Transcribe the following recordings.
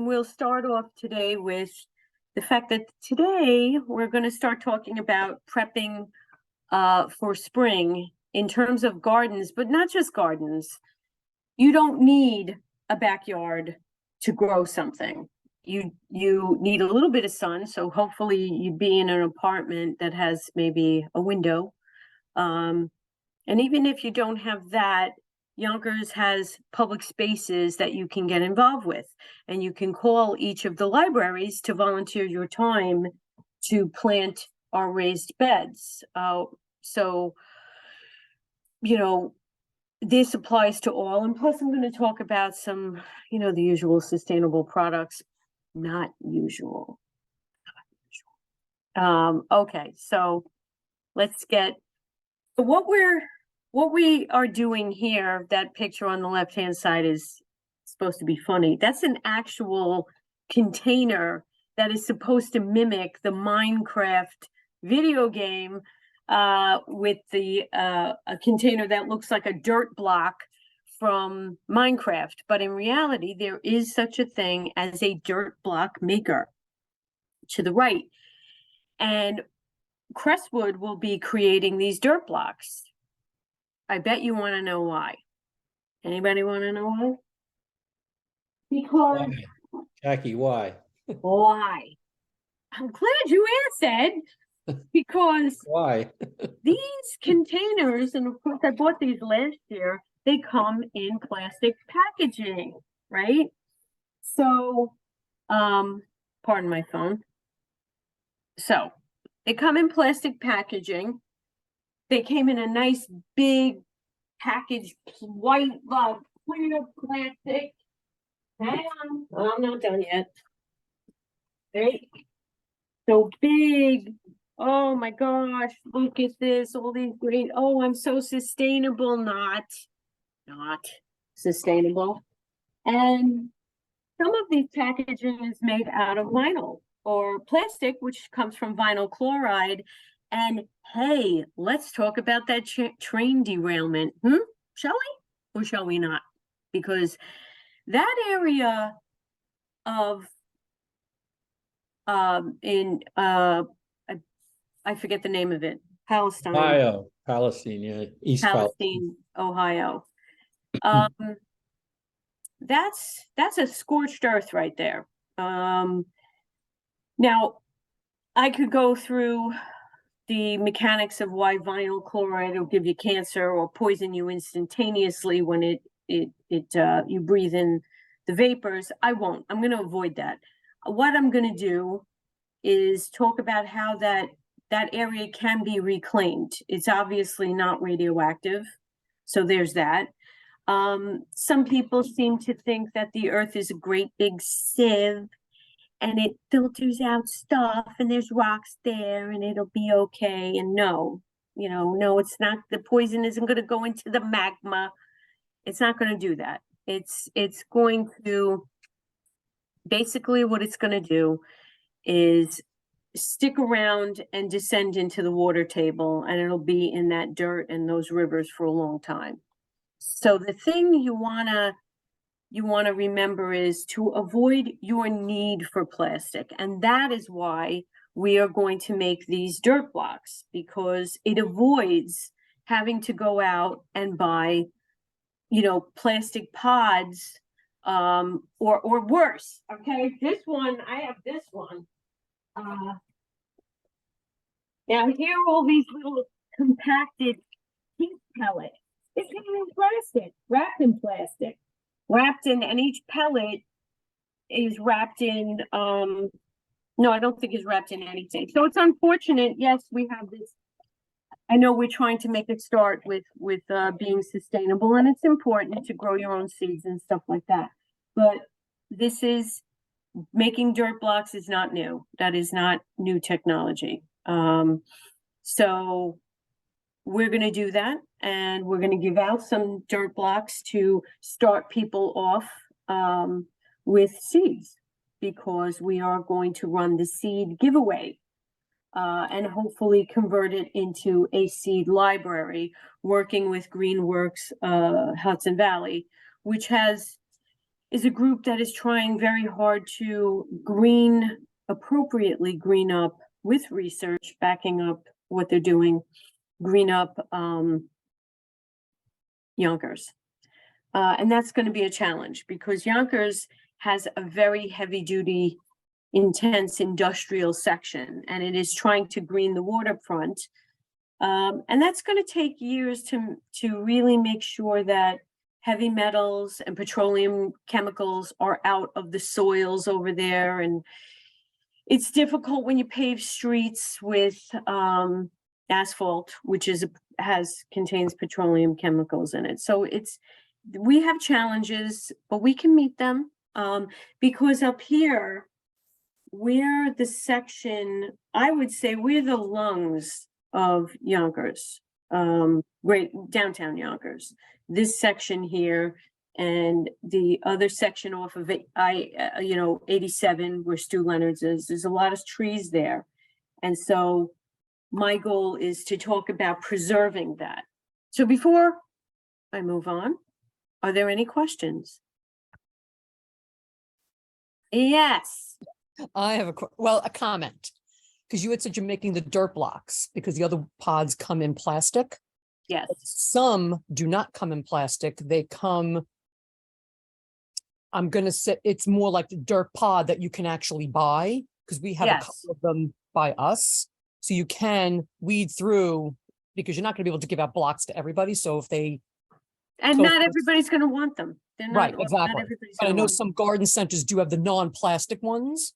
we'll start off today with the fact that today we're going to start talking about prepping for spring in terms of gardens, but not just gardens. You don't need a backyard to grow something. You need a little bit of sun, so hopefully you'd be in an apartment that has maybe a window. And even if you don't have that, Yonkers has public spaces that you can get involved with, and you can call each of the libraries to volunteer your time to plant our raised beds. So, this applies to all. And plus, I'm going to talk about some, the usual sustainable products. Not usual. Okay, so let's get what we are doing here. That picture on the left-hand side is supposed to be funny. That's an actual container that is supposed to mimic the Minecraft video game, with a container that looks like a dirt block from Minecraft. But in reality, there is such a thing as a dirt block maker to the right. And Crestwood will be creating these dirt blocks. I bet you want to know why. Anybody want to know why? Because why? Jackie, why? Why? I'm glad you asked, Ed, because why? These containers, and of course I bought these last year, they come in plastic packaging, right? So, pardon my phone. So, they come in plastic packaging. They came in a nice big package, white, clear plastic. Hang on, I'm not done yet. Right? So big. Oh my gosh, look at this, all these green. Oh, I'm so sustainable. Not sustainable. And some of these packaging is made out of vinyl or plastic, which comes from vinyl chloride. And hey, let's talk about that train derailment. Shall we or shall we not? Because that area of I forget the name of it. Palestine, yeah, East Palestine, Ohio. That's a scorched earth right there. Now I could go through the mechanics of why vinyl chloride will give you cancer or poison you instantaneously when you breathe in the vapors. I won't. I'm going to avoid that. What I'm going to do is talk about how that area can be reclaimed. It's obviously not radioactive, so there's that. Some people seem to think that the earth is a great big sieve and it filters out stuff and there's rocks there and it'll be okay. And no, it's not. The poison isn't going to go into the magma. It's not going to do that. It's going to, basically what it's going to do is stick around and descend into the water table, and it'll be in that dirt and those rivers for a long time. So the thing you want to remember is to avoid your need for plastic. And that is why we are going to make these dirt blocks, because it avoids having to go out and buy, plastic pods, or worse. Okay, I have this one. Now here are all these little compacted heat pellets. It's in plastic, wrapped in plastic, and each pellet is wrapped in, no, I don't think it's wrapped in anything. So it's unfortunate. Yes, we have this. I know we're trying to make it start with being sustainable, and it's important to grow your own seeds and stuff like that. But making dirt blocks is not new. That is not new technology. So we're going to do that, and we're going to give out some dirt blocks to start people off with seeds, because we are going to run the seed giveaway and hopefully convert it into a seed library, working with Greenworks Hudson Valley, which has is a group that is trying very hard to appropriately green up with research, backing up what they're doing, green up Yonkers. And that's going to be a challenge because Yonkers has a very heavy duty, intense industrial section, and it is trying to green the waterfront. And that's going to take years to really make sure that heavy metals and petroleum chemicals are out of the soils over there. And it's difficult when you pave streets with asphalt, which contains petroleum chemicals in it. So we have challenges, but we can meet them because up here, we're the section, I would say we're the lungs of Yonkers, great downtown Yonkers. This section here and the other section off of 87 where Stu Leonard's is, there's a lot of trees there. And so my goal is to talk about preserving that. So before I move on, are there any questions? Yes. I have a comment, because you had said you're making the dirt blocks because the other pods come in plastic. Yes. Some do not come in plastic. They come, I'm going to say it's more like the dirt pod that you can actually buy because we have a couple of them by us. So you can weed through because you're not going to be able to give out blocks to everybody. So if they And not everybody's going to want them. They're not, right, exactly. But I know some garden centers do have the non-plastic ones.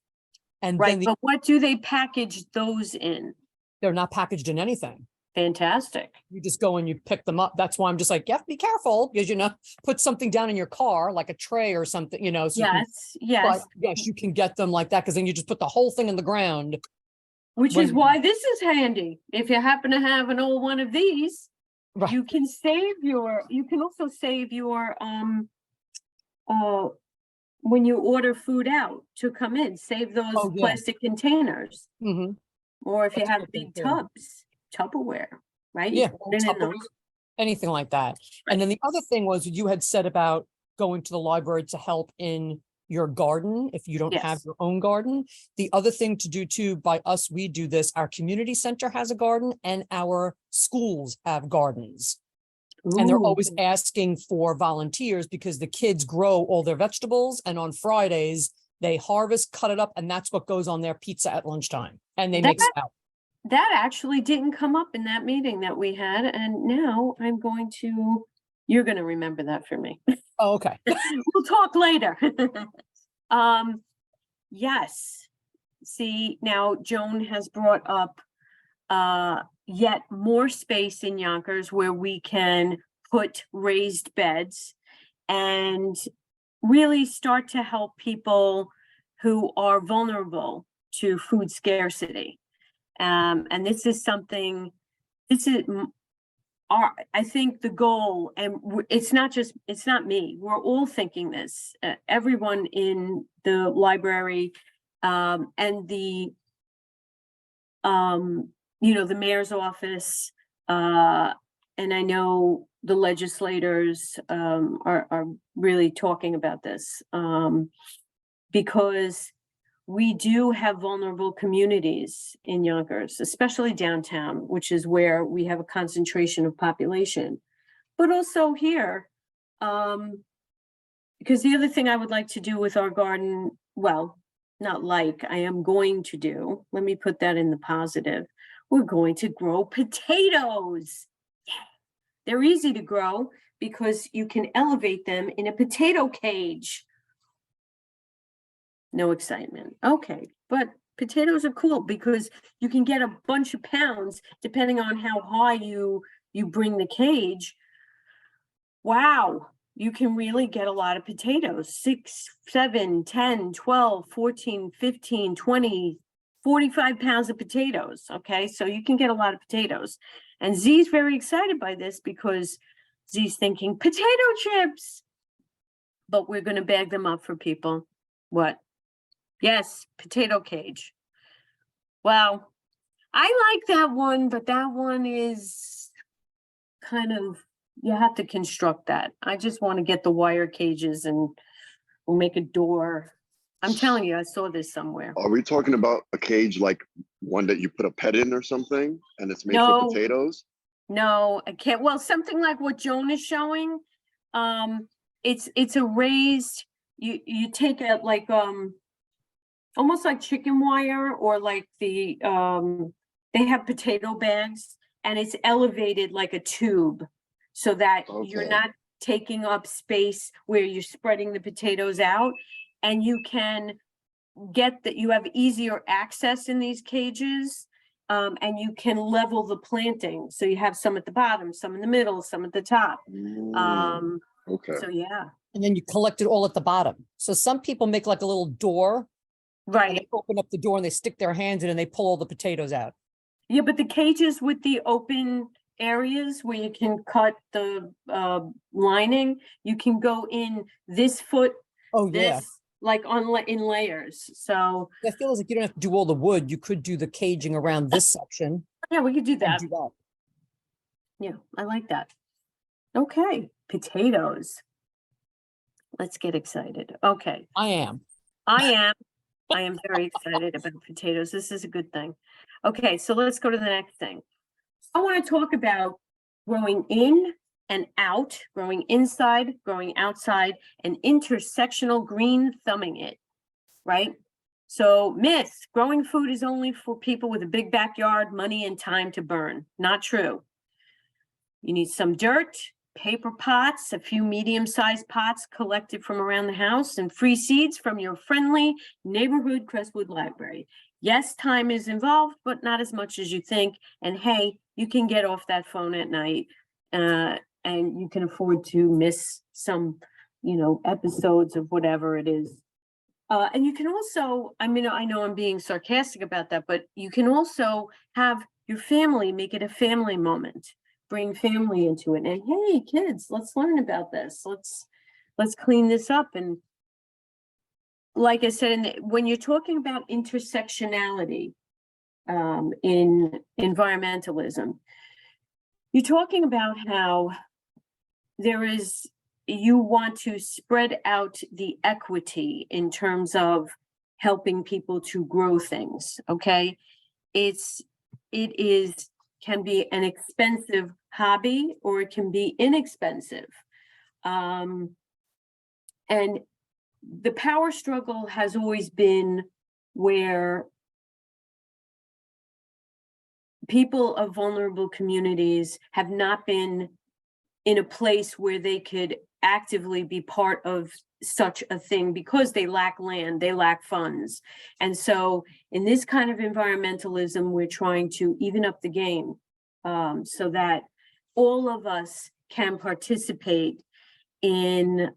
And right, then but what do they package those in? they're not packaged in anything. Fantastic. You just go and you pick them up. That's why I'm just like, you have to be careful because, put something down in your car, like a tray or something, so yes. but yes, you can get them like that because then you just put the whole thing in the ground. Which is why this is handy. If you happen to have an old one of these, Right. you can also save your, when you order food out to come in, save those plastic containers. Mm-hmm. Or if you have big tubs, Tupperware, right? Yeah, Put it in those. anything like that. Right. And then the other thing was you had said about going to the library to help in your garden if you don't have your own garden. The other thing to do too, by us, we do this, our community center has a garden and our schools have gardens. Ooh. And they're always asking for volunteers because the kids grow all their vegetables and on Fridays they harvest, cut it up, and that's what goes on their pizza at lunchtime. And they make salad. That actually didn't come up in that meeting that we had. And now you're going to remember that for me. Oh, okay. We'll talk later. Yes. See, now Joan has brought up yet more space in Yonkers where we can put raised beds and really start to help people who are vulnerable to food scarcity. And this is I think the goal, and it's not me, we're all thinking this, everyone in the library, and the mayor's office, and I know the legislators are really talking about this, because we do have vulnerable communities in Yonkers, especially downtown, which is where we have a concentration of population, but also here, because the other thing I would like to do with our garden, well, not like, I am going to do, let me put that in the positive, we're going to grow potatoes. They're easy to grow because you can elevate them in a potato cage. No excitement. Okay, but potatoes are cool because you can get a bunch of pounds depending on how high you bring the cage. Wow, you can really get a lot of potatoes. 6, 7, 10, 12, 14, 15, 20, 45 pounds of potatoes. Okay, so you can get a lot of potatoes. And Z's very excited by this because Z's thinking potato chips. But we're going to bag them up for people. What? Yes, potato cage. Well, I like that one, but that one is kind of, you have to construct that. I just want to get the wire cages and We'll make a door. I'm telling you, I saw this somewhere. Are we talking about a cage like one that you put a pet in or something and it's made No. for potatoes? No, I can't. Well, something like what Joan is showing. It's a raised, you take a like, almost like chicken wire or like the, they have potato bags and it's elevated like a tube so that you're Okay. not taking up space where you're spreading the potatoes out, and you can get that you have easier access in these cages. And you can level the planting. So you have some at the bottom, some in the middle, some at the top. Okay. So yeah, And then you collect it all at the bottom. So some people make like a little door. And right. they open up the door and they stick their hands in and they pull all the potatoes out. Yeah, but the cages with the open areas where you can cut the lining, you can go in this foot, Oh, yeah. this, like in layers. So I feel like you don't have to do all the wood. You could do the caging around this section. yeah, we could do And that. do that. Yeah, I like that. Okay, potatoes. Let's get excited. Okay, I am. I am very excited about potatoes. This is a good thing. Okay, so let's go to the next thing. I want to talk about growing in and out, growing inside, growing outside, and intersectional green thumbing it, right? So myth, growing food is only for people with a big backyard, money, and time to burn. Not true. You need some dirt, paper pots, a few medium-sized pots collected from around the house, and free seeds from your friendly neighborhood Crestwood Library. Yes, time is involved, but not as much as you think. And hey, you can get off that phone at night, and you can afford to miss some, episodes of whatever it is. And you can also, I mean, I know I'm being sarcastic about that, but you can also have your family, make it a family moment. Bring family into it. And hey, kids, let's learn about this. Let's clean this up. And like I said, when you're talking about intersectionality in environmentalism, you're talking about how you want to spread out the equity in terms of helping people to grow things. Okay. It can be an expensive hobby or it can be inexpensive. And the power struggle has always been where people of vulnerable communities have not been in a place where they could actively be part of such a thing because they lack land, they lack funds. And so in this kind of environmentalism, we're trying to even up the game so that all of us can participate in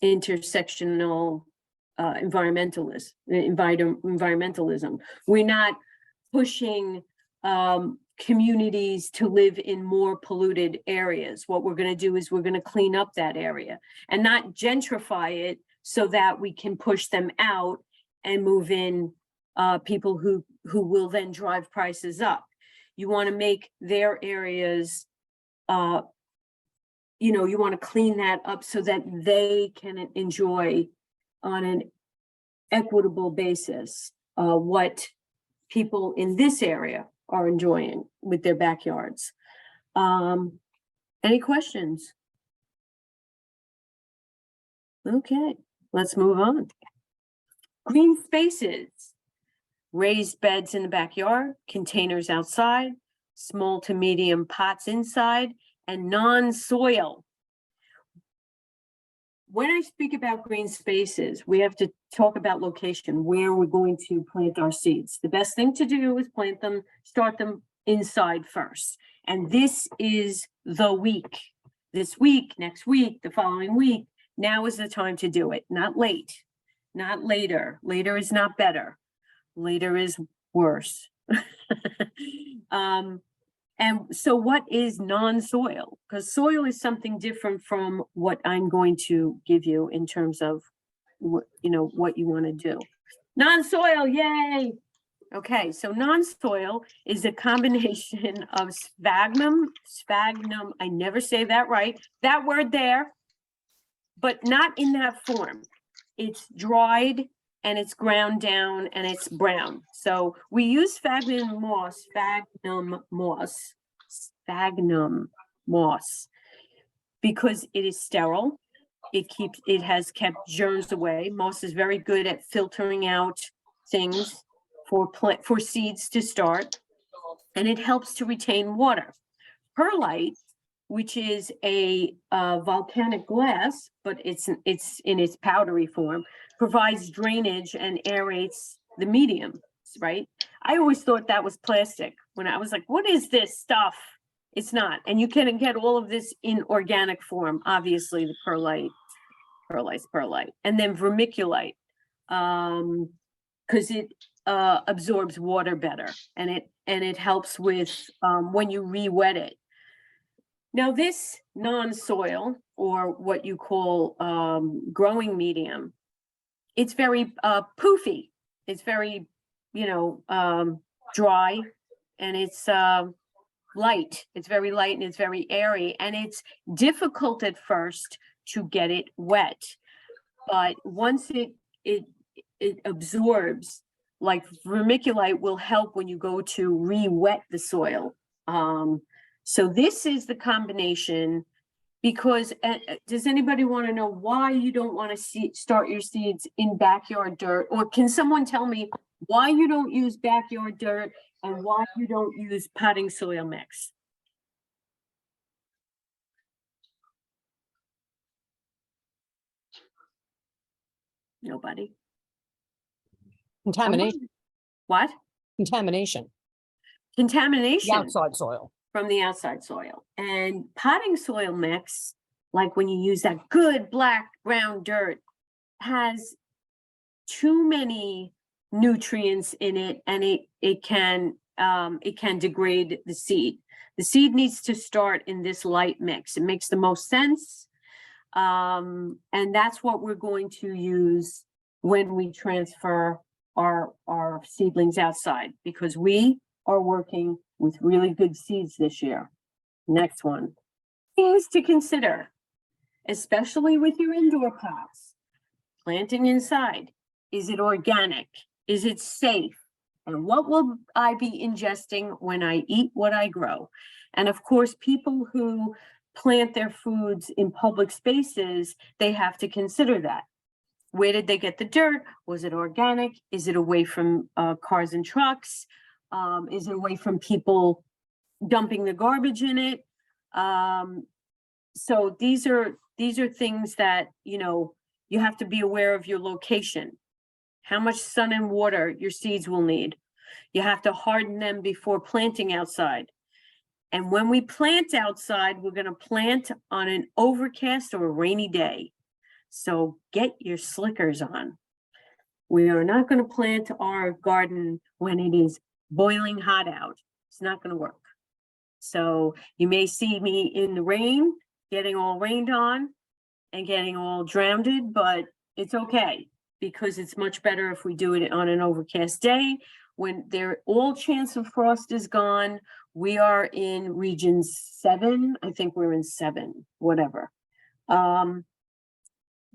intersectional environmentalism. We're not pushing communities to live in more polluted areas. What we're going to do is we're going to clean up that area and not gentrify it so that we can push them out and move in people who will then drive prices up. You want to make their areas, you want to clean that up so that they can enjoy on an equitable basis what people in this area are enjoying with their backyards. Any questions? Okay, let's move on. Green spaces, raised beds in the backyard, containers outside, small to medium pots inside, and non-soil. When I speak about green spaces, we have to talk about location, where we're going to plant our seeds. The best thing to do is start them inside first. And this is the week. This week, next week, the following week, now is the time to do it, not late, not later. Later is not better. Later is worse. And so what is non-soil? Because soil is something different from what I'm going to give you in terms of what you want to do. Non-soil, yay! Okay, so non-soil is a combination of sphagnum, I never say that right, that word there, but not in that form. It's dried and it's ground down and it's brown. So we use sphagnum moss, because it is sterile. It has kept germs away. Moss is very good at filtering out things for seeds to start, and it helps to retain water. Perlite, which is a volcanic glass, but it's in its powdery form, provides drainage and aerates the medium, right? I always thought that was plastic when I was like, what is this stuff? It's not. And you can get all of this in organic form. Obviously, the perlite. And then vermiculite, because it absorbs water better, and it helps with when you re-wet it. Now, this non-soil, or what you call growing medium, it's very poofy. It's very, dry, and it's light. It's very light and it's very airy, and it's difficult at first to get it wet. But once it absorbs, like vermiculite will help when you go to re-wet the soil. So this is the combination, because does anybody want to know why you don't want to start your seeds in backyard dirt? Or can someone tell me why you don't use backyard dirt and why you don't use potting soil mix? Nobody? Contamination, What? contamination, the Contamination outside soil. from the outside soil. And potting soil mix, like when you use that good black brown dirt, has too many nutrients in it, and it can degrade the seed. The seed needs to start in this light mix. It makes the most sense. And that's what we're going to use when we transfer our seedlings outside, because we are working with really good seeds this year. Next one. Things to consider, especially with your indoor pots. Planting inside. Is it organic? Is it safe? And what will I be ingesting when I eat what I grow? And of course, people who plant their foods in public spaces, they have to consider that. Where did they get the dirt? Was it organic? Is it away from cars and trucks? Is it away from people dumping the garbage in it? So these are things that, you have to be aware of your location, how much sun and water your seeds will need. You have to harden them before planting outside. And when we plant outside, we're going to plant on an overcast or a rainy day. So get your slickers on. We are not going to plant our garden when it is boiling hot out. It's not going to work. So you may see me in the rain, getting all rained on and getting all drowned, but it's okay, because it's much better if we do it on an overcast day when all chance of frost is gone. We are in region 7. I think we're in 7, whatever.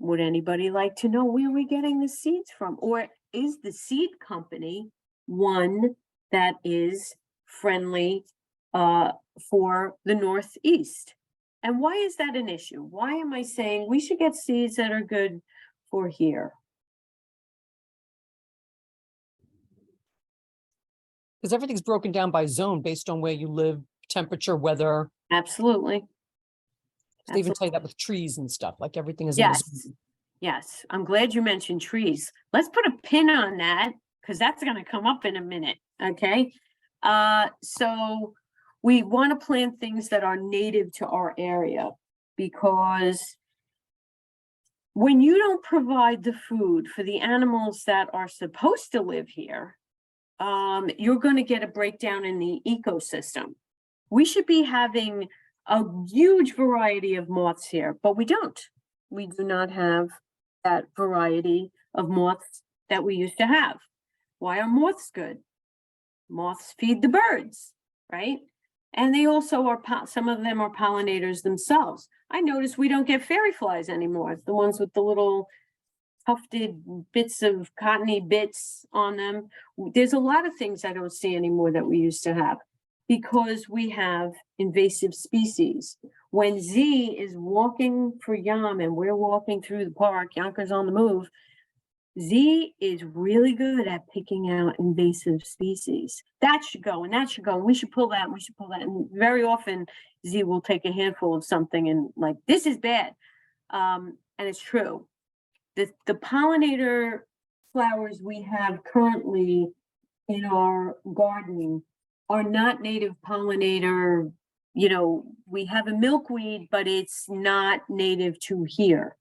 Would anybody like to know where we're getting the seeds from? Or is the seed company one that is friendly for the Northeast? And why is that an issue? Why am I saying we should get seeds that are good for here? Because everything's broken down by zone based on where you live, temperature, weather. Absolutely. They even tell you that with trees and stuff, like everything is. In the zone. Yes. I'm glad you mentioned trees. Let's put a pin on that, because that's going to come up in a minute. Okay. So we want to plant things that are native to our area, because when you don't provide the food for the animals that are supposed to live here, you're going to get a breakdown in the ecosystem. We should be having a huge variety of moths here, but we don't. We do not have that variety of moths that we used to have. Why are moths good? moths feed the birds, right? And they also are, some of them are pollinators themselves. I notice we don't get fairy flies anymore, the ones with the little tufted bits of cottony bits on them. There's a lot of things I don't see anymore that we used to have because we have invasive species. When Z is walking for Yam and we're walking through the park, Yonkers on the move, Z is really good at picking out invasive species. That should go and that should go. And we should pull that and we should pull that. And very often Z will take a handful of something and like, this is bad. And it's true. The pollinator flowers we have currently in our garden are not native pollinator. You know, we have a milkweed, but it's not native to here.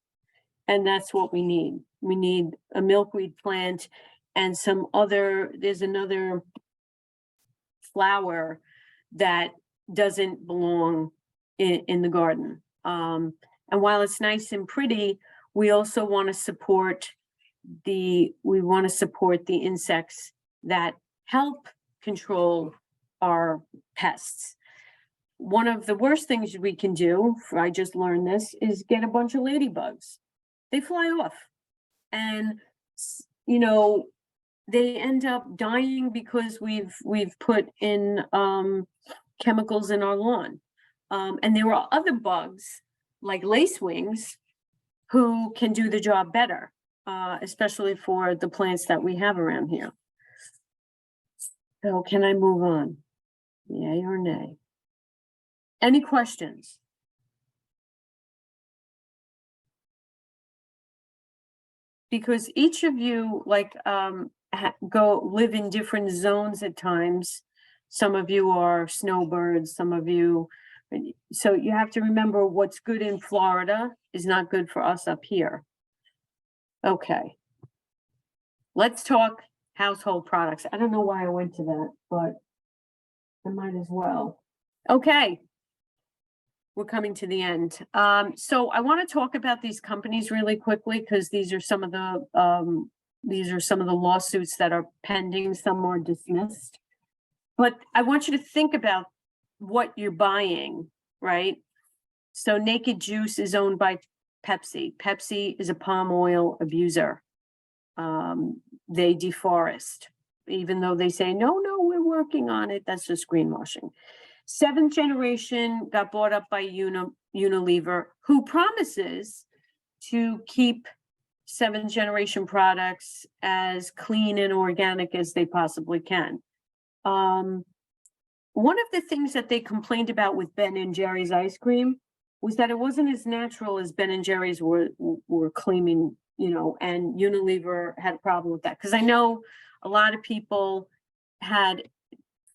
And that's what we need. We need a milkweed plant and some other, there's another flower that doesn't belong in the garden. And while it's nice and pretty, we also want to support the insects that help control our pests. One of the worst things we can do, I just learned this, is get a bunch of ladybugs. They fly off and, you know, they end up dying because we've put in chemicals in our lawn. And there are other bugs like lacewings who can do the job better, especially for the plants that we have around here. So can I move on? Yay or nay? Any questions? Because each of you like go live in different zones at times. Some of you are snowbirds, some of you, so you have to remember what's good in Florida is not good for us up here. Okay. Let's talk household products. I don't know why I went to that, but I might as well. Okay. We're coming to the end. So I want to talk about these companies really quickly because these are some of the lawsuits that are pending. Some are dismissed. But I want you to think about what you're buying, right? So Naked Juice is owned by Pepsi. Pepsi is a palm oil abuser. They deforest, even though they say, no, we're working on it. That's just greenwashing. Seventh Generation got bought up by Unilever, who promises to keep Seventh Generation products as clean and organic as they possibly can. One of the things that they complained about with Ben and Jerry's ice cream was that it wasn't as natural as Ben and Jerry's were claiming, you know, and Unilever had a problem with that. Because I know a lot of people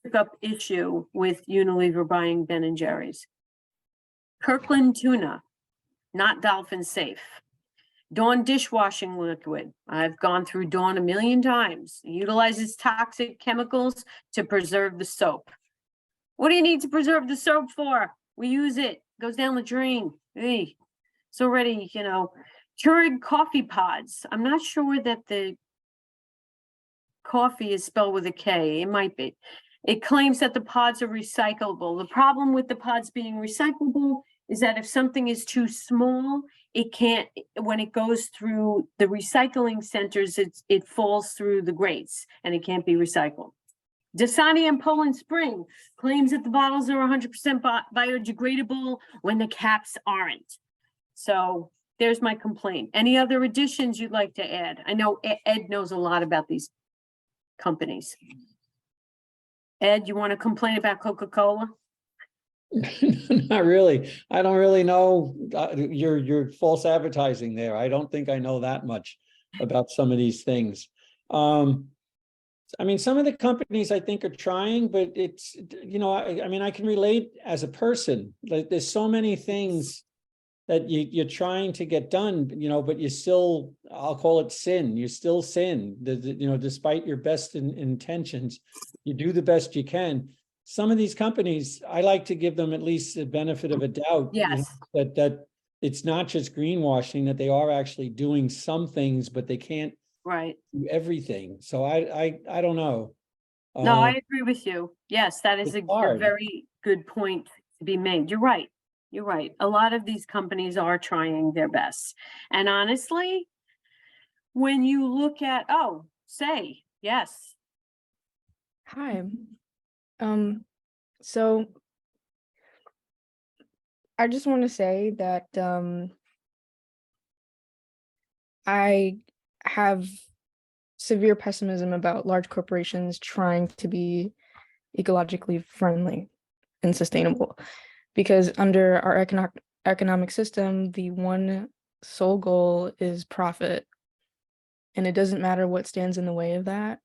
took up issue with Unilever buying Ben and Jerry's. Kirkland tuna, not dolphin safe. Dawn dishwashing liquid. I've gone through Dawn a million times. It utilizes toxic chemicals to preserve the soap. What do you need to preserve the soap for? We use it. Goes down the drain. Hey, it's already, you know. Keurig coffee pods. I'm not sure that the coffee is spelled with a K. It might be. It claims that the pods are recyclable. The problem with the pods being recyclable is that if something is too small, it can't, when it goes through the recycling centers, it falls through the grates and it can't be recycled. Dasani and Poland Spring claims that the bottles are 100% biodegradable when the caps aren't. So there's my complaint. Any other additions you'd like to add? I know Ed knows a lot about these companies. Ed, you want to complain about Coca-Cola? Not really. I don't really know your false advertising there. I don't think I know that much about some of these things. I mean, some of the companies I think are trying, but it's, you know, I mean, I can relate as a person. Like there's so many things that you're trying to get done, you know, but you still, I'll call it sin. You still sin, you know, despite your best intentions, you do the best you can. Some of these companies, I like to give them at least the benefit of a doubt. Yes. You know, that it's not just greenwashing, that they are actually doing some things, but they can't Right. do everything. So I don't know. No, I agree with you. Yes, that is It's a hard. very good point to be made. You're right. You're right. A lot of these companies are trying their best. And honestly, when you look at, oh, say, yes, Hi. So I just want to say that I have severe pessimism about large corporations trying to be ecologically friendly and sustainable, because under our economic system, the one sole goal is profit. And it doesn't matter what stands in the way of that.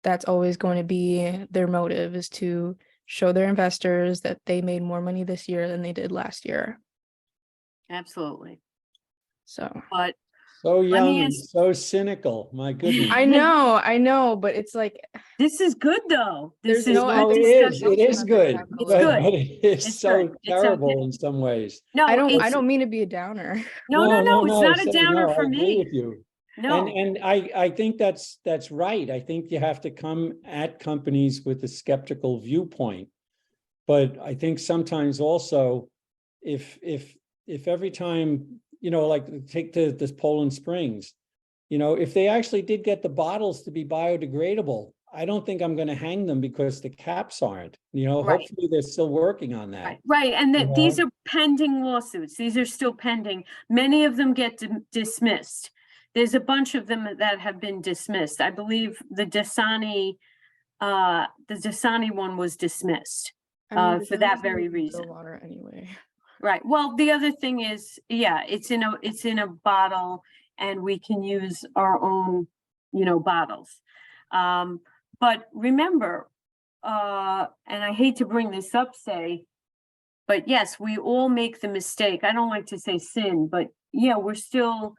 That's always going to be their motive, is to show their investors that they made more money this year than they did last year. absolutely. So But So Let me young and ask- so cynical, my goodness. I know, but it's like this is good though. This There's is no good No, it discussion. is good, It's but good. it is It's so good. It's terrible okay. in some ways. No, I it's, don't mean to be a downer. no, it's not a say downer no, I for agree me. with you. No, And I think that's right. I think you have to come at companies with a skeptical viewpoint. But I think sometimes also, if every time, like take this Poland Springs, if they actually did get the bottles to be biodegradable, I don't think I'm going to hang them because the caps aren't. Right. Hopefully they're still working on that. right. And You these know? are pending lawsuits. These are still pending. Many of them get dismissed. There's a bunch of them that have been dismissed. I believe the Dasani one was dismissed. For that very reason. Water anyway. Right. Well, the other thing is, yeah, it's in a bottle and we can use our own, bottles. But remember, and I hate to bring this up, but yes, we all make the mistake. I don't like to say sin, but yeah, we're still,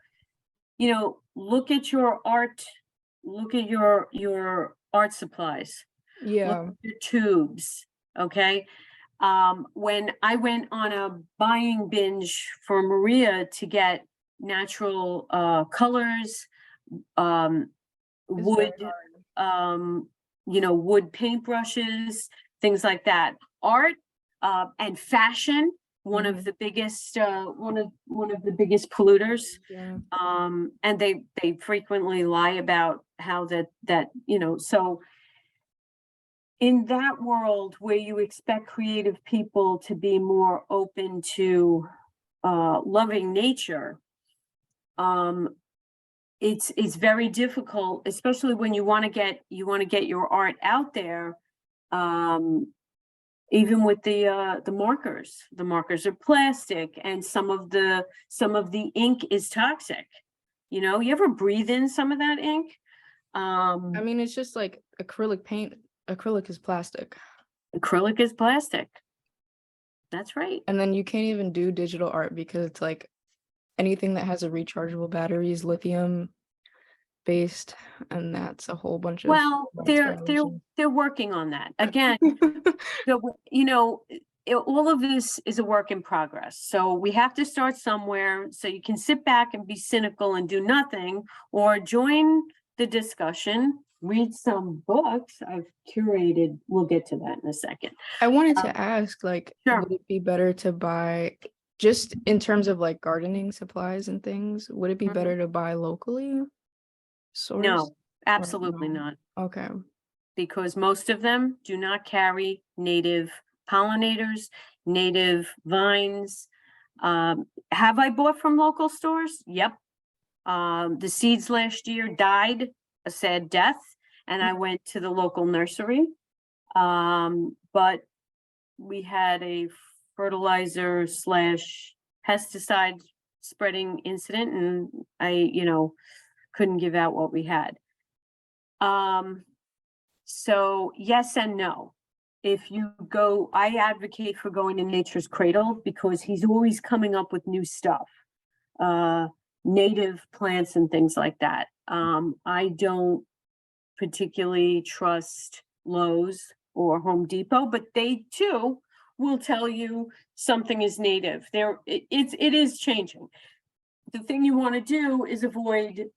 look at your art supplies. Yeah. Look at your tubes, okay? When I went on a buying binge for Maria to get natural colors, wood, wood paintbrushes, things like that. Art and fashion, one of the biggest one of the biggest polluters. Yeah. And they frequently lie about how that so in that world where you expect creative people to be more open to loving nature, it's very difficult, especially when you want to get your art out there. Even with the markers are plastic, and some of the ink is toxic. You ever breathe in some of that ink? I mean, it's just like acrylic paint. Acrylic is plastic. Acrylic is plastic. That's right. And then you can't even do digital art because it's like anything that has a rechargeable battery is lithium based, and that's a whole bunch of Well, they're working on that. Again, all of this is a work in progress. So we have to start somewhere. So you can sit back and be cynical and do nothing, or join the discussion, read some books I've curated. We'll get to that in a second. I wanted to ask, like, Sure. would it be better to buy, just in terms of like gardening supplies and things, would it be Mhm. better to buy locally sourced? No, absolutely no? not. Okay. Because most of them do not carry native pollinators, native vines. Have I bought from local stores? Yep. The seeds last year died a sad death, and I went to the local nursery. But we had a fertilizer / pesticide spreading incident, and I, couldn't give out what we had. So yes and no. If you go, I advocate for going to Nature's Cradle because he's always coming up with new stuff, native plants and things like that. I don't particularly trust Lowe's or Home Depot, but they too will tell you something is native. It is changing. The thing you want to do is avoid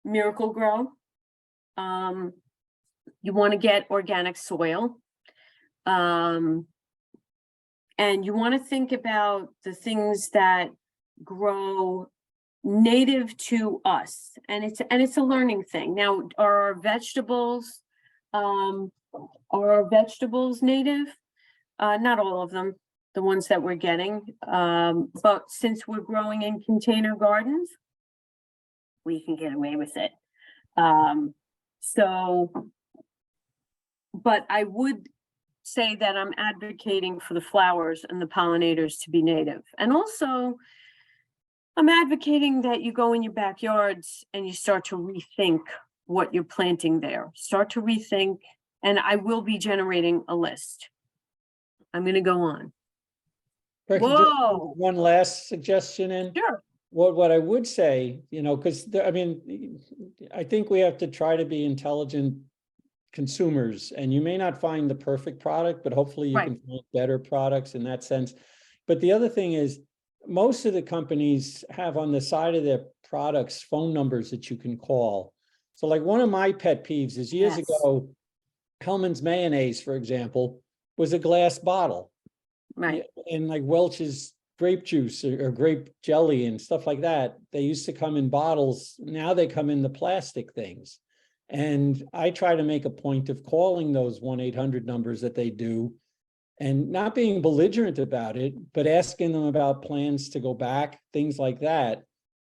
Miracle Grow. You want to get organic soil. And you want to think about the things that grow native to us, and it's a learning thing. Now, are our vegetables native? Not all of them, the ones that we're getting. But since we're growing in container gardens, we can get away with it. But I would say that I'm advocating for the flowers and the pollinators to be native. And also, I'm advocating that you go in your backyards and you start to rethink what you're planting there. Start to rethink, and I will be generating a list. I'm going to go on. If I could just Whoa. put one last suggestion in. Sure. What I would say, because I mean, I think we have to try to be intelligent consumers, and you may not find the perfect product, but hopefully you Right. can find better products in that sense. But the other thing is, most of the companies have on the side of their products phone numbers that you can call. So like one of my pet peeves is years Yes. ago, Hellman's mayonnaise, for example, was a glass bottle. Right. And like Welch's grape juice or grape jelly and stuff like that, they used to come in bottles. Now they come in the plastic things. And I try to make a point of calling those 1-800 numbers that they do, and not being belligerent about it, but asking them about plans to go back, things like that.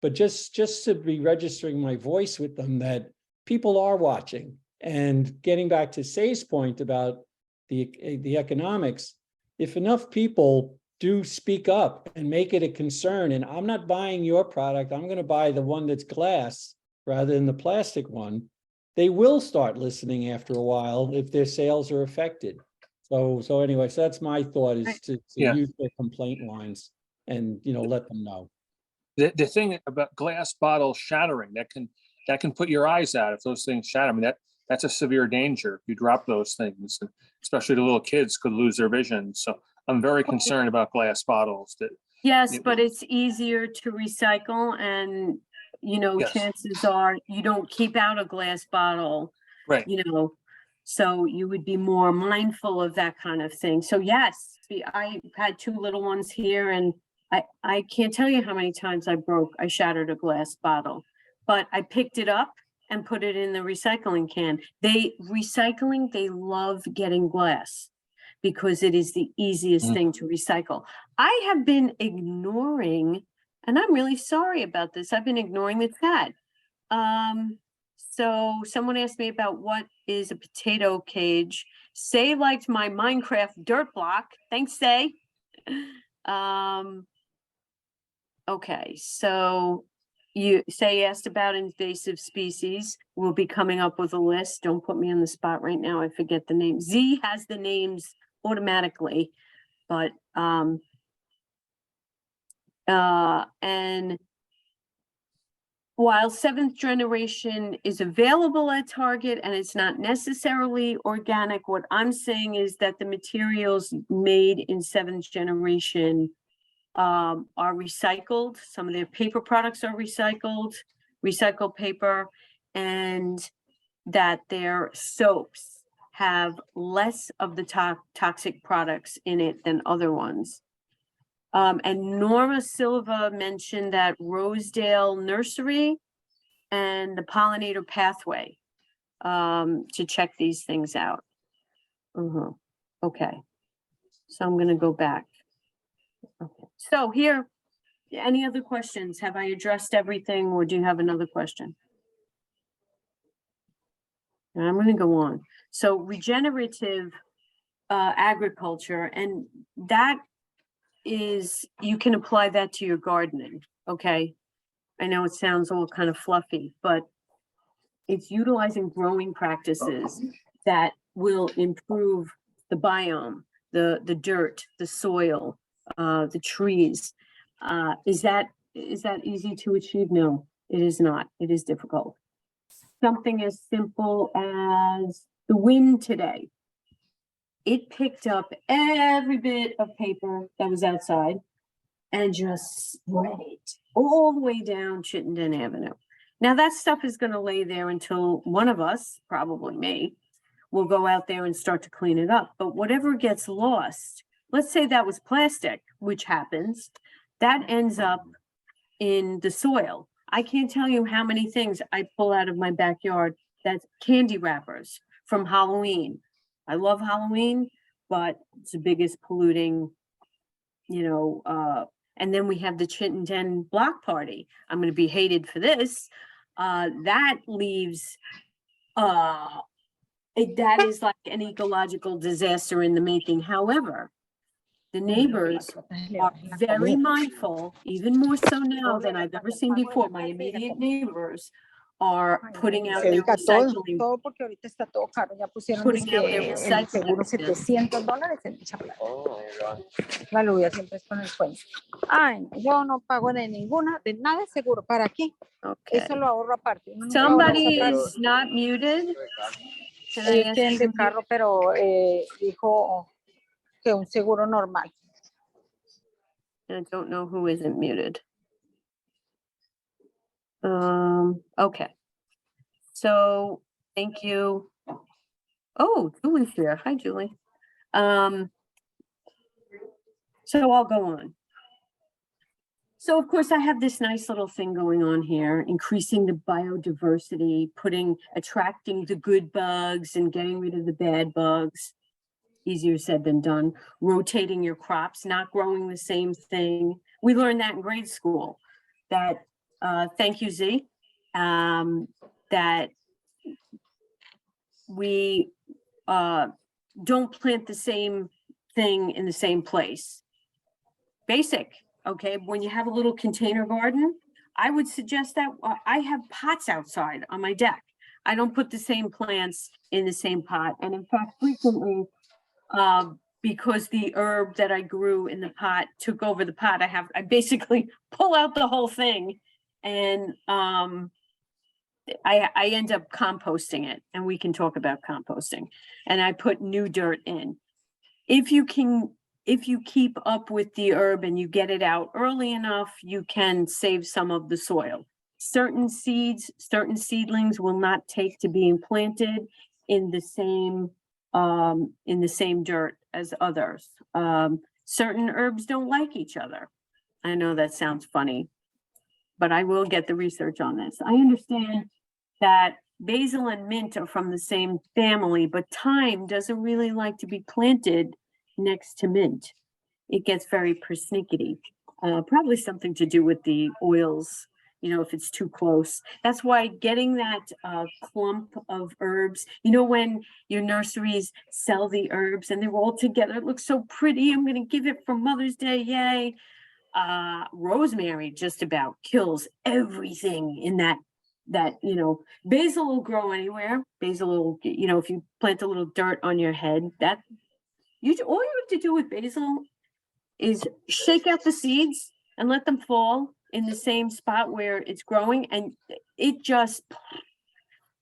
But just to be registering my voice with them that people are watching. And getting back to Say's point about the economics, if enough people do speak up and make it a concern, and I'm not buying your product, I'm going to buy the one that's glass rather than the plastic one, they will start listening after a while if their sales are affected. So anyway, so that's my thought, is to Yeah. use their complaint lines and, let them know. The thing about glass bottles shattering, that can put your eyes out if those things shatter. I mean, that's a severe danger if you drop those things, and especially the little kids could lose their vision. So I'm very concerned about glass bottles. Yes, but it's easier to recycle, and Yes. chances are you don't keep out a glass bottle, Right. so you would be more mindful of that kind of thing. So yes, I had 2 little ones here, and I can't tell you how many times I shattered a glass bottle, but I picked it up and put it in the recycling can. They love getting glass because it is the easiest thing to recycle. I have been ignoring, and I'm really sorry about this, I've been ignoring the chat. So someone asked me about what is a potato cage. Say liked my Minecraft dirt block. Thanks, Say. Okay, so Say asked about invasive species. We'll be coming up with a list. Don't put me on the spot right now. I forget the name. Z has the names automatically, but and while 7th generation is available at Target and it's not necessarily organic, what I'm saying is that the materials made in 7th generation are recycled. Some of their paper products are recycled paper, and that their soaps have less of the toxic products in it than other ones. And Norma Silva mentioned that Rosedale Nursery and the Pollinator Pathway to check these things out. Okay, so I'm going to go back. Okay. So here, any other questions? Have I addressed everything, or do you have another question? And I'm going to go on. So regenerative agriculture, and that is, you can apply that to your gardening. Okay. I know it sounds all kind of fluffy, but it's utilizing growing practices that will improve the biome, the dirt, the soil, the trees. Is that easy to achieve? No, it is not. It is difficult. Something as simple as the wind today. It picked up every bit of paper that was outside and just spread it all the way down Chittenden Avenue. Now that stuff is going to lay there until one of us, probably me, we'll go out there and start to clean it up. But whatever gets lost, let's say that was plastic, which happens, that ends up in the soil. I can't tell you how many things I pull out of my backyard that's candy wrappers from Halloween. I love Halloween, but it's the biggest polluting, and then we have the Chittenden block party. I'm going to be hated for this. That leaves, that is like an ecological disaster in the making. However, the neighbors are very mindful, even more so now than I've ever seen before. My immediate neighbors are putting out their recycling. Todo porque ahorita está todo caro. Ya pusieron Putting dizque out their el recycling seguro bin. $700 en dicha plata. La Lubia siempre es con el cuento. Ay, yo no pago de nada de seguro. ¿Para qué? Okay. Eso lo ahorro aparte. Uno nunca ahorra Somebody esa plata. is not muted. Can I Ellos ask tienen you de to carro, pero dijo que un seguro normal. mute? I don't know who isn't muted. Okay. So, thank you. Oh, Julie's here. Hi, Julie. So I'll go on. So of course I have this nice little thing going on here, increasing the biodiversity, attracting the good bugs and getting rid of the bad bugs. Easier said than done. Rotating your crops, not growing the same thing. We learned that in grade school. That, thank you, Z. That we don't plant the same thing in the same place. Basic, okay? When you have a little container garden, I would suggest that I have pots outside on my deck. I don't put the same plants in the same pot. And in fact, frequently, because the herb that I grew in the pot took over the pot, I basically pull out the whole thing and I end up composting it, and we can talk about composting, and I put new dirt in. If you keep up with the herb and you get it out early enough, you can save some of the soil. Certain seedlings will not take to being planted in the same dirt as others. Certain herbs don't like each other. I know that sounds funny, but I will get the research on this. I understand that basil and mint are from the same family, but thyme doesn't really like to be planted next to mint. It gets very persnickety. Probably something to do with the oils, if it's too close. That's why getting that clump of herbs, when your nurseries sell the herbs and they're all together, it looks so pretty. I'm going to give it for Mother's Day, yay. Rosemary just about kills everything in that, basil will grow anywhere. Basil will, if you plant a little dirt on your head, all you have to do with basil is shake out the seeds and let them fall in the same spot where it's growing, and it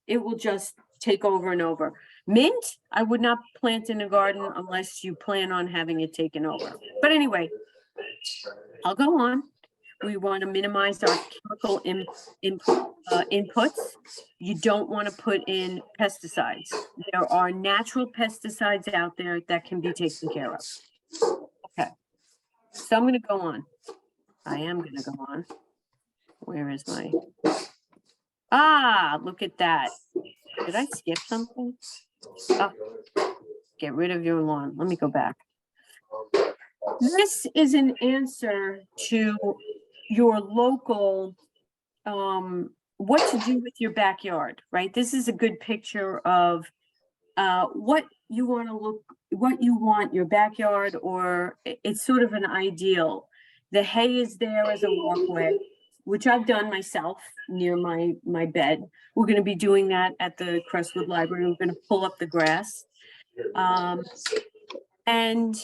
will just take over and over. Mint, I would not plant in a garden unless you plan on having it taken over. But anyway, I'll go on. We want to minimize our chemical inputs. You don't want to put in pesticides. There are natural pesticides out there that can be taken care of. Okay, so I'm going to go on. I am going to go on. Where is my? Look at that. Did I skip something? Get rid of your lawn. Let me go back. This is an answer to your local, what to do with your backyard, right? This is a good picture of what you want your backyard, or it's sort of an ideal. The hay is there as a walkway, which I've done myself near my bed. We're going to be doing that at the Crestwood Library. We're going to pull up the grass. And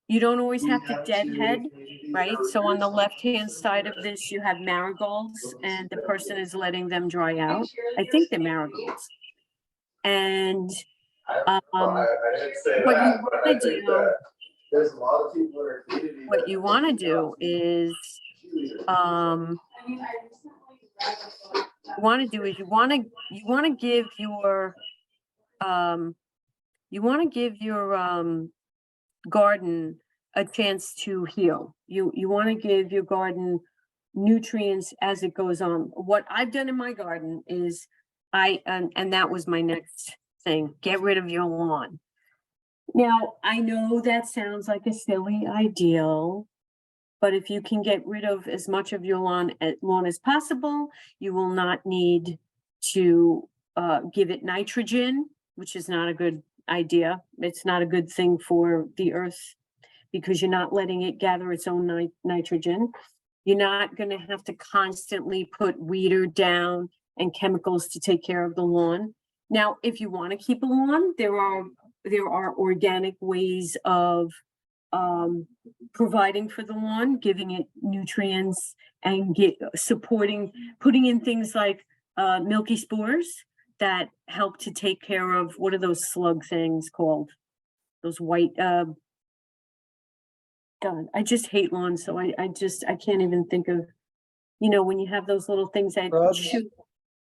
you don't always have to deadhead, right? So on the left-hand side of this, you have marigolds, and the person is letting them dry out. I think they're marigolds. And what you want to do is you want to give your you want to give your garden a chance to heal. You want to give your garden nutrients as it goes on. What I've done in my garden is and that was my next thing, get rid of your lawn. Now, I know that sounds like a silly ideal, but if you can get rid of as much of your lawn as possible, you will not need to give it nitrogen, which is not a good idea. It's not a good thing for the earth because you're not letting it gather its own nitrogen. You're not going to have to constantly put weeder down and chemicals to take care of the lawn. Now, if you want to keep a lawn, there are organic ways of providing for the lawn, giving it nutrients and putting in things like milky spores that help to take care of, what are those slug things called? Those white, God, I just hate lawns, so I can't even think of, when you have those little things that Grubs? shoot.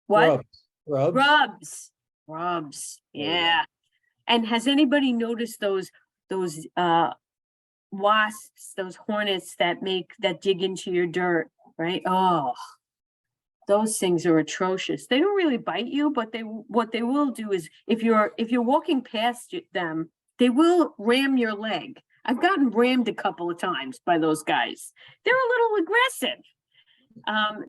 What? Grubs? Grubs, There you go. yeah. And has anybody noticed those wasps, those hornets that dig into your dirt, right? Oh, those things are atrocious. They don't really bite you, but what they will do is if you're walking past them, they will ram your leg. I've gotten rammed a couple of times by those guys. They're a little aggressive.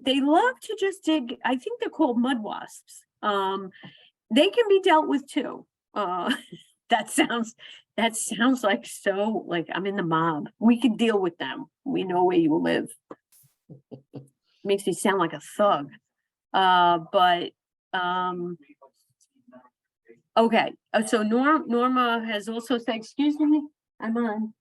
They love to just dig. I think they're called mud wasps. They can be dealt with too. That sounds like I'm in the mob. We can deal with them. We know where you live. Makes me sound like a thug. Okay. So Norma has also said, excuse me, I'm on.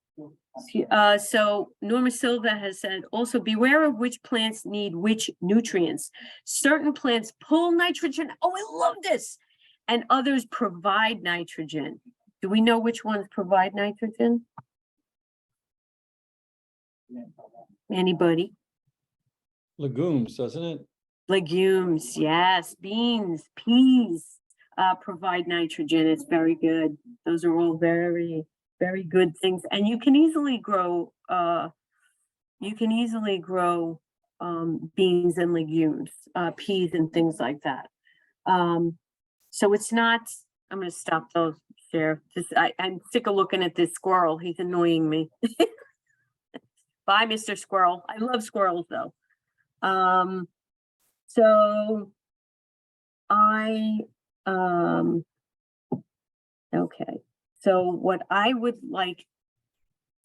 So Norma Silva has said, also beware of which plants need which nutrients. Certain plants pull nitrogen. Oh, I love this. And others provide nitrogen. Do we know which ones provide nitrogen? Anybody? Legumes, doesn't it? Legumes, yes. Beans, peas provide nitrogen. It's very good. Those are all very, very good things. And you can easily grow beans and legumes, peas and things like that. So it's not, I'm going to stop those there. I'm sick of looking at this squirrel. He's annoying me. Bye, Mr. Squirrel. I love squirrels though. Okay. So what I would like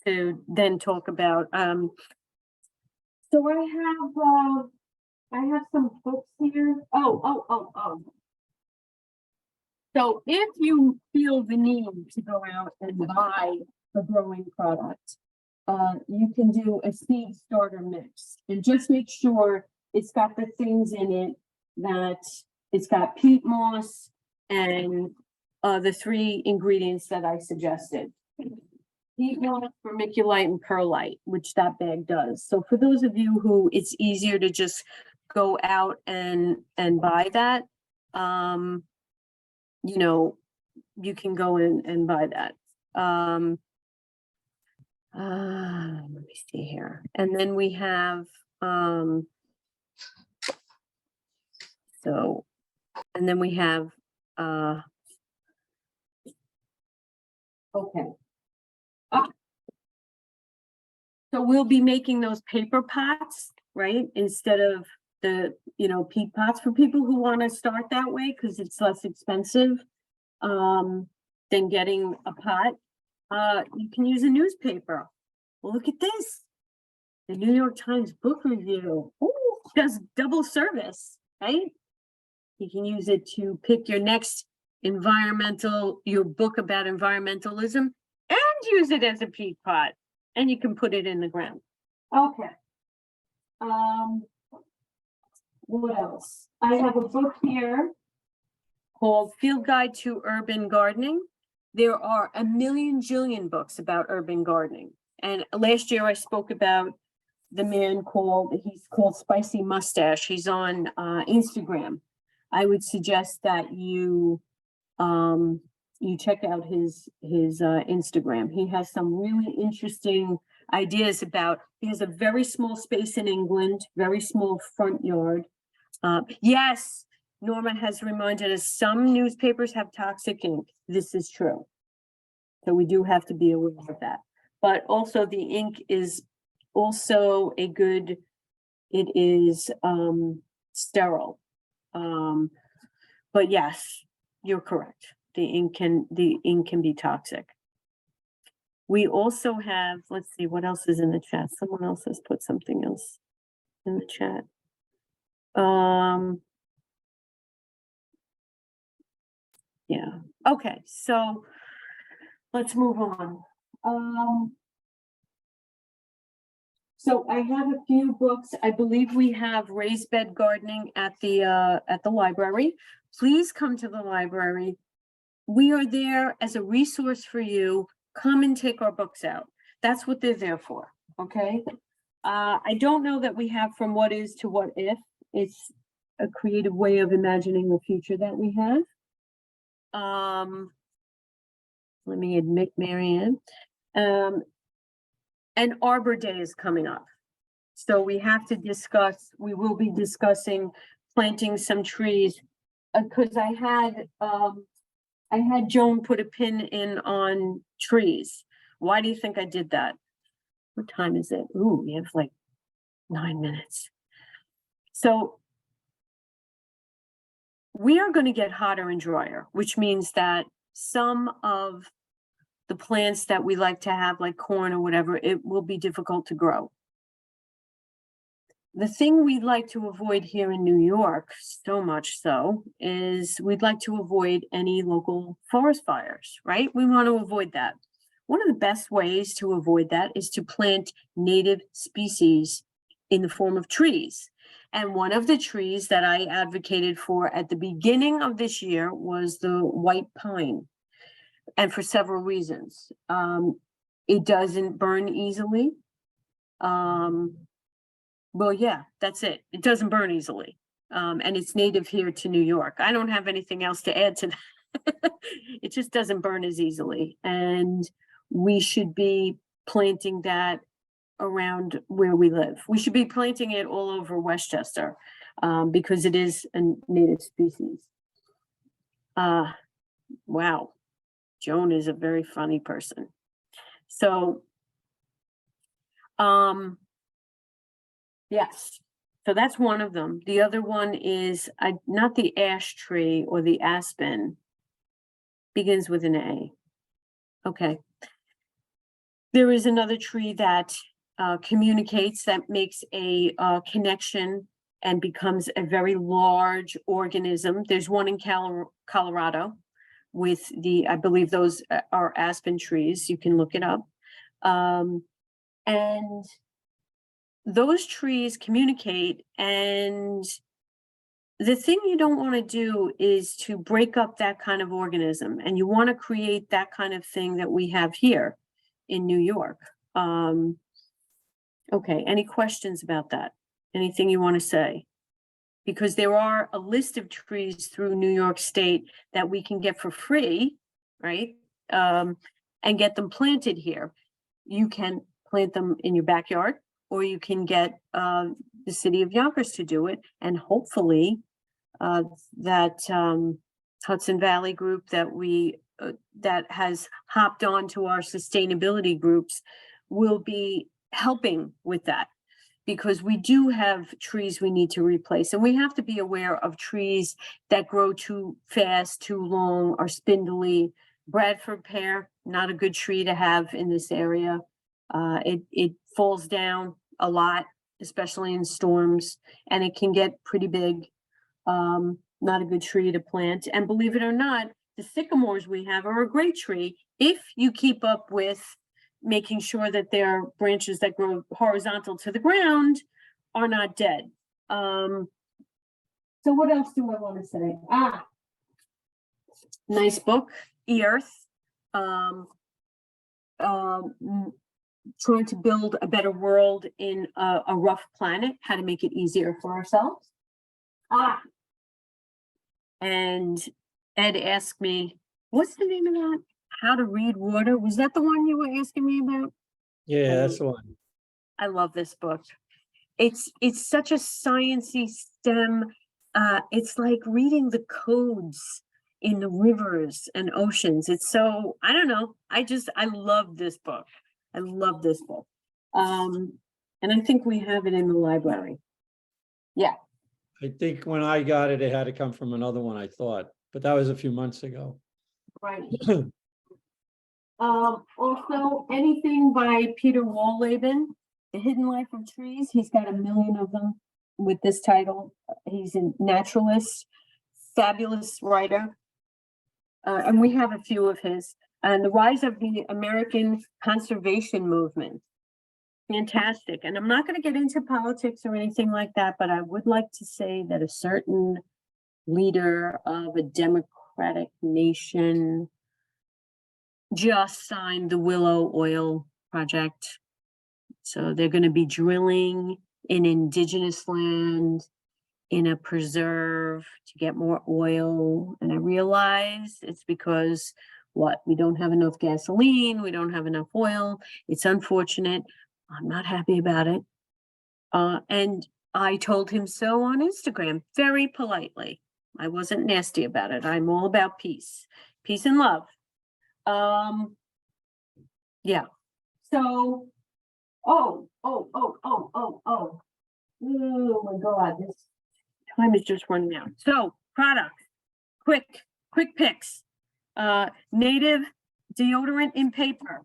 to then talk about, so I have some books here. Oh. So if you feel the need to go out and buy a growing product, you can do a seed starter mix and just make sure it's got the things in it that it's got peat moss and the 3 ingredients that I suggested. Peat moss, vermiculite, and perlite, which that bag does. So for those of you who it's easier to just go out and buy that, you can go in and buy that. Let me see here. And then we have, okay. So we'll be making those paper pots, right? Instead of the, peat pots for people who want to start that way, because it's less expensive than getting a pot. You can use a newspaper. Well, look at this. The New York Times book review. Ooh, does double service, right? You can use it to pick your next your book about environmentalism and use it as a peat pot. And you can put it in the ground. Okay. What else? I have a book here called Field Guide to Urban Gardening. There are a million jillion books about urban gardening. And last year I spoke about the man he's called Spicy Mustache. He's on Instagram. I would suggest that you you check out his Instagram. He has some really interesting ideas about, he has a very small space in England, very small front yard. Yes, Norma has reminded us, some newspapers have toxic ink. This is true. So we do have to be aware of that. But also the ink is also a good, it is sterile. But yes, you're correct. The ink can be toxic. We also have, let's see, what else is in the chat? Someone else has put something else in the chat. Yeah, okay, so let's move on. So I have a few books. I believe we have raised bed gardening at the library. Please come to the library. We are there as a resource for you. Come and take our books out. That's what they're there for, okay? I don't know that we have From What Is to What If. It's a creative way of imagining the future that we have. Let me admit, Marianne. And Arbor Day is coming up. So we have to discuss, we will be discussing planting some trees. Because I had Joan put a pin in on trees. Why do you think I did that? What time is it? Ooh, we have like 9 minutes. So we are going to get hotter and drier, which means that some of the plants that we like to have, like corn or whatever, it will be difficult to grow. The thing we'd like to avoid here in New York, so much so, is we'd like to avoid any local forest fires, right? We want to avoid that. One of the best ways to avoid that is to plant native species in the form of trees. And one of the trees that I advocated for at the beginning of this year was the white pine. And for several reasons. It doesn't burn easily. Well, yeah, that's it. It doesn't burn easily. And it's native here to New York. I don't have anything else to add to that. It just doesn't burn as easily. And we should be planting that around where we live. We should be planting it all over Westchester because it is a native species. Wow. Joan is a very funny person. So, yes, so that's one of them. The other one is not the ash tree or the aspen, begins with an A. Okay. There is another tree that communicates, that makes a connection and becomes a very large organism. There's one in Colorado. With I believe those are aspen trees. You can look it up. And those trees communicate. And the thing you don't want to do is to break up that kind of organism. And you want to create that kind of thing that we have here in New York. Okay, any questions about that? Anything you want to say? Because there are a list of trees through New York State that we can get for free, right? And get them planted here. You can plant them in your backyard, or you can get the city of Yonkers to do it. And hopefully that Hudson Valley group that that has hopped on to our sustainability groups will be helping with that. Because we do have trees we need to replace, and we have to be aware of trees that grow too fast, too long, or spindly. Bradford pear, not a good tree to have in this area. It falls down a lot, especially in storms, and it can get pretty big. Not a good tree to plant. And believe it or not, the sycamores we have are a great tree if you keep up with making sure that their branches that grow horizontal to the ground are not dead. So what else do I want to say? Nice book, E-Earth. Trying to build a better world in a rough planet, how to make it easier for ourselves. And Ed asked me what's the name of that? How to Read Water? Was that the one you were asking me about? Yeah, that's the one. I love this book. It's such a sciencey STEM. It's like reading the codes in the rivers and oceans. It's so, I don't know. I love this book. I love this book. And I think we have it in the library. Yeah. I think when I got it, it had to come from another one, I thought, but that was a few months ago. Right. Also anything by Peter Wohlleben, The Hidden Life of Trees. He's got 1 million of them with this title. He's a naturalist, fabulous writer. And we have a few of his. And The Rise of the American Conservation Movement. Fantastic. And I'm not going to get into politics or anything like that, but I would like to say that a certain leader of a democratic nation just signed the Willow Oil Project. So they're going to be drilling in indigenous land in a preserve to get more oil. And I realize it's because we don't have enough gasoline, we don't have enough oil. It's unfortunate. I'm not happy about it. And I told him so on Instagram, very politely. I wasn't nasty about it. I'm all about peace and love. Yeah. So, oh my God, this time is just running out. So products, quick picks. Native deodorant in paper.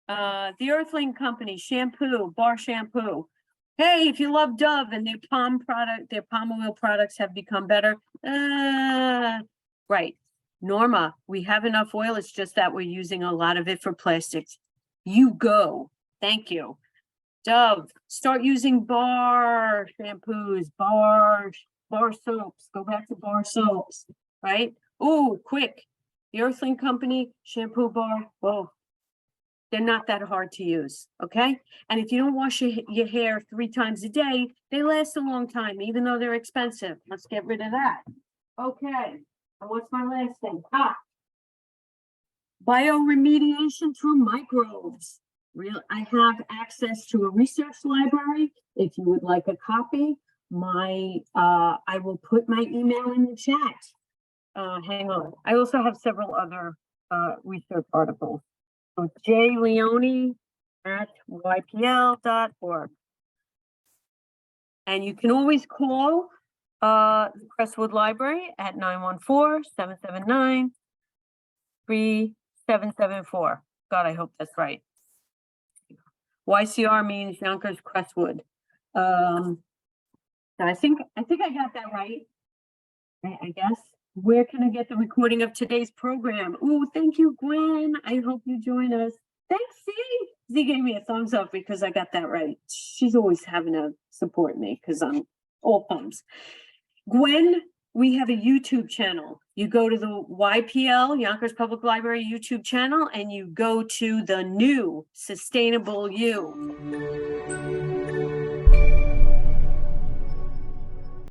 The Earthling Company shampoo, bar shampoo. Hey, if you love Dove and their palm oil products have become better. Right. Norma, we have enough oil. It's just that we're using a lot of it for plastics. You go. Thank you. Dove, start using bar shampoos, bar soaps. Go back to bar soaps, right? Oh, quick. The Earthling Company shampoo bar. Whoa. They're not that hard to use, okay? And if you don't wash your hair 3 times a day, they last a long time, even though they're expensive. Let's get rid of that. Okay, and what's my last thing? Bioremediation through microbes. I have access to a research library. If you would like a copy, I will put my email in the chat. Hang on. I also have several other research articles. So jleone@ypl.org. And you can always call the Crestwood Library at 914-779-3774. God, I hope that's right. YCR means Yonkers Crestwood. And I think I got that right. I guess. Where can I get the recording of today's program? Oh, thank you, Gwen. I hope you join us. Thanks, Z. Z gave me a thumbs up because I got that right. She's always having to support me because I'm all thumbs. Gwen, we have a YouTube channel. You go to the YPL, Yonkers Public Library YouTube channel, and you go to the new Sustainable You.